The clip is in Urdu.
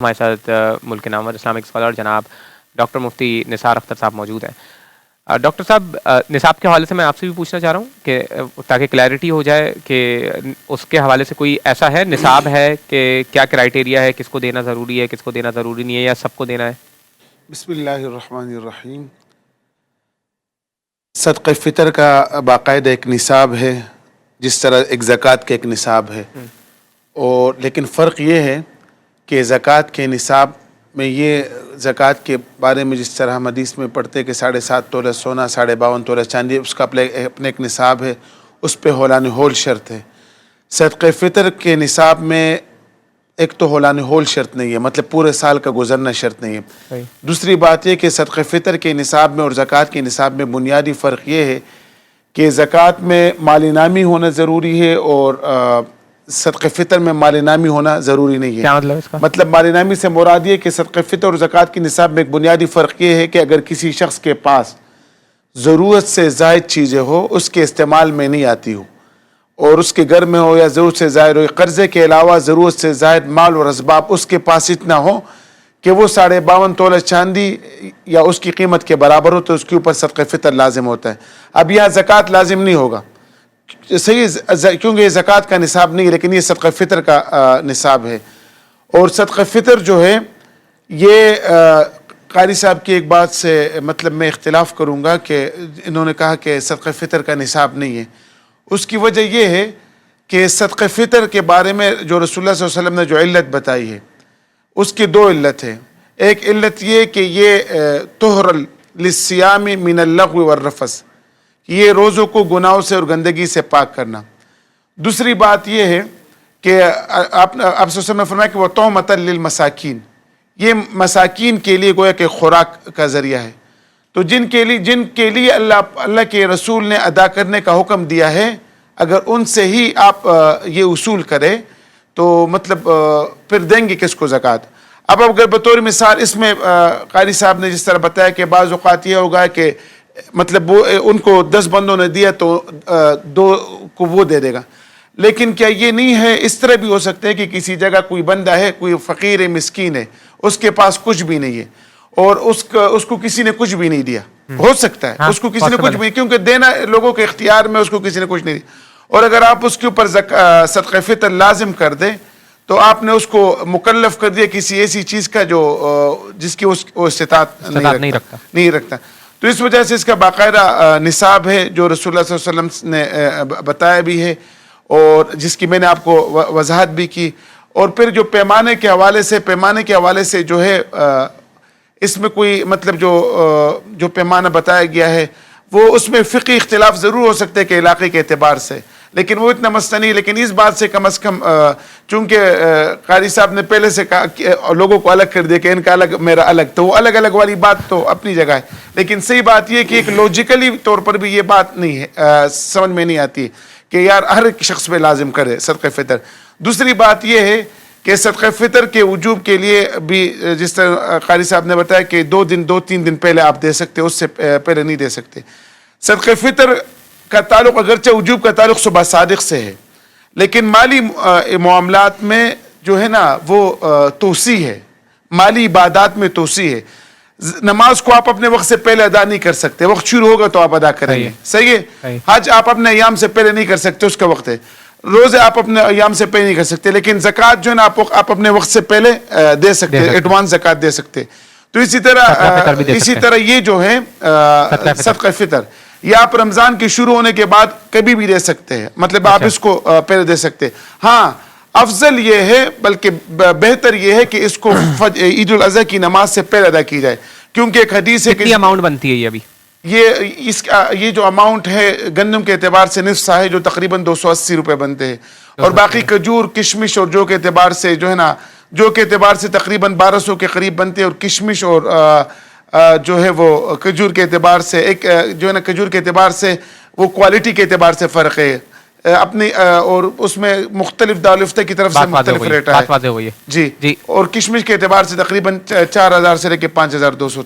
ہمارے ساتھ ملک نامور اسلامک اسکالر جناب ڈاکٹر مفتی نثار اختر صاحب موجود ہیں۔ ڈاکٹر صاحب، نصاب کے حوالے سے میں آپ سے بھی پوچھنا چاہ رہا ہوں کہ تاکہ کلیئرٹی ہو جائے کہ اس کے حوالے سے کوئی ایسا ہے نصاب ہے کہ کیا کرائٹیریا ہے، کس کو دینا ضروری ہے، کس کو دینا ضروری نہیں ہے، یا سب کو دینا ہے؟ بسم اللہ الرحمن الرحیم۔ صدقہ فطر کا باقاعدہ ایک نصاب ہے، جس طرح ایک زکوٰۃ کا ایک نصاب ہے، اور لیکن فرق یہ ہے کہ زکوٰۃ کے نصاب میں یہ زکوٰۃ کے بارے میں جس طرح ہم حدیث میں پڑھتے کہ 7.5 تولہ سونا، 52.5 تولہ چاندی، اس کا اپنے ایک نصاب ہے، اس پہ ہولان ہول شرط ہے۔ صدقہ فطر کے نصاب میں ایک تو ہولان ہول شرط نہیں ہے، مطلب پورے سال کا گزرنا شرط نہیں ہے۔ دوسری بات یہ کہ صدقہ فطر کے نصاب میں اور زکوٰۃ کے نصاب میں بنیادی فرق یہ ہے کہ زکوٰۃ میں مال انعامی ہونا ضروری ہے، اور صدقہ فطر میں مال انعامی ہونا ضروری نہیں ہے۔ کیا مطلب اس کا؟ مطلب مال انعامی سے مراد یہ کہ صدقہ فطر اور زکوٰۃ کے نصاب میں ایک بنیادی فرق یہ ہے کہ اگر کسی شخص کے پاس ضرورت سے زائد چیزیں ہو، اس کے استعمال میں نہیں آتی ہو، اور اس کے گھر میں ہو یا ضرورت سے زائد ہو، قرضے کے علاوہ ضرورت سے زائد مال اور اسباب اس کے پاس اتنا ہو کہ وہ 52.5 تولہ چاندی یا اس کی قیمت کے برابر ہو، تو اس کے اوپر صدقہ فطر لازم ہوتا ہے۔ اب یہاں زکوٰۃ لازم نہیں ہوگا، صحیح، کیونکہ یہ زکوٰۃ کا نصاب نہیں ہے، لیکن یہ صدقہ فطر کا نصاب ہے۔ اور صدقہ فطر جو ہے یہ قاری صاحب کی ایک بات سے مطلب میں اختلاف کروں گا کہ انہوں نے کہا کہ صدقہ فطر کا نصاب نہیں ہے۔ اس کی وجہ یہ ہے کہ صدقہ فطر کے بارے میں جو رسول اللہ صلی اللہ علیہ وسلم نے جو علت بتائی ہے، اس کی دو علت ہیں۔ ایک علت یہ کہ یہ طہر للصیام من اللغو والرفث، یہ روزوں کو گناہوں سے اور گندگی سے پاک کرنا۔ دوسری بات یہ ہے کہ آپ صلی اللہ علیہ وسلم نے فرمایا کہ وہ طعمۃ للمساکین، یہ مساکین کے لیے گویا کہ خوراک کا ذریعہ ہے۔ تو جن کے لیے اللہ کے رسول نے ادا کرنے کا حکم دیا ہے، اگر ان سے ہی آپ یہ اصول کریں تو مطلب پھر دیں گے کس کو زکوٰۃ؟ اب اگر بطور مثال اس میں قاری صاحب نے جس طرح بتایا کہ بعض اوقات یہ ہوگا کہ مطلب وہ ان کو 10 بندوں نے دیا تو 2 کو وہ دے دے گا، لیکن کیا یہ نہیں ہے؟ اس طرح بھی ہو سکتا ہے کہ کسی جگہ کوئی بندہ ہے، کوئی فقیر ہے، مسکین ہے، اس کے پاس کچھ بھی نہیں ہے، اور اس کو کسی نے کچھ بھی نہیں دیا، ہو سکتا ہے اس کو کسی نے کچھ بھی نہیں، کیونکہ دینا لوگوں کے اختیار میں، اس کو کسی نے کچھ نہیں دیا، اور اگر آپ اس کے اوپر صدقہ فطر لازم کر دیں تو آپ نے اس کو مکلف کر دیا کسی ایسی چیز کا جو جس کی وہ استطاعت نہیں رکھتا۔ تو اس وجہ سے اس کا باقاعدہ نصاب ہے جو رسول اللہ صلی اللہ علیہ وسلم نے بتایا بھی ہے، اور جس کی میں نے آپ کو وضاحت بھی کی۔ اور پھر جو پیمانے کے حوالے سے جو ہے اس میں کوئی مطلب جو پیمانہ بتایا گیا ہے وہ اس میں فقہی اختلاف ضرور ہو سکتے کہ علاقے کے اعتبار سے، لیکن وہ اتنا مسئلہ نہیں۔ لیکن اس بات سے کم از کم چونکہ قاری صاحب نے پہلے سے کہا کہ لوگوں کو الگ کر دیا کہ ان کا الگ میرا الگ، تو وہ الگ الگ والی بات تو اپنی جگہ ہے، لیکن صحیح بات یہ کہ ایک لوجیکلی طور پر بھی یہ بات نہیں ہے، سمجھ میں نہیں آتی کہ یار ہر ایک شخص پہ لازم کرے صدقہ فطر۔ دوسری بات یہ ہے کہ صدقہ فطر کے وجوب کے لیے بھی جس طرح قاری صاحب نے بتایا کہ 2-3 دن پہلے آپ دے سکتے، اس سے پہلے نہیں دے سکتے۔ صدقہ فطر کا تعلق اگرچہ وجوب کا تعلق صبح صادق سے ہے، لیکن مالی معاملات میں جو ہے نا وہ توسیع ہے، مالی عبادات میں توسیع ہے۔ نماز کو آپ اپنے وقت سے پہلے ادا نہیں کر سکتے، وقت شروع ہوگا تو آپ ادا کریں گے، صحیح ہے۔ حج آپ اپنے ایام سے پہلے نہیں کر سکتے، اس کا وقت ہے۔ روزے آپ اپنے ایام سے پہلے نہیں کر سکتے، لیکن زکوٰۃ جو ہے نا آپ اپنے وقت سے پہلے دے سکتے، ایڈوانس زکوٰۃ دے سکتے۔ تو اسی طرح یہ جو ہے صدقہ فطر، یہ آپ رمضان کے شروع ہونے کے بعد کبھی بھی دے سکتے ہیں، مطلب آپ اس کو پہلے دے سکتے۔ ہاں، افضل یہ ہے، بلکہ بہتر یہ ہے کہ اس کو عید الاضحیٰ کی نماز سے پہلے ادا کی جائے، کیونکہ ایک حدیث ہے کہ کتنی اماؤنٹ بنتی ہے یہ ابھی؟ یہ جو اماؤنٹ ہے گندم کے اعتبار سے نصف سا ہے، جو تقریباً 280 روپے بنتے ہیں، اور باقی کھجور، کشمش اور جو کے اعتبار سے جو ہے نا، جو کے اعتبار سے تقریباً 1200 کے قریب بنتے ہیں، اور کشمش اور جو ہے وہ کھجور کے اعتبار سے ایک جو ہے نا کھجور کے اعتبار سے وہ کوالٹی کے اعتبار سے فرق ہے اپنی، اور اس میں مختلف دارالفتہ کی طرف سے مختلف ریٹ ہے جی، اور کشمش کے اعتبار سے تقریباً 4000 سے لے کے 5200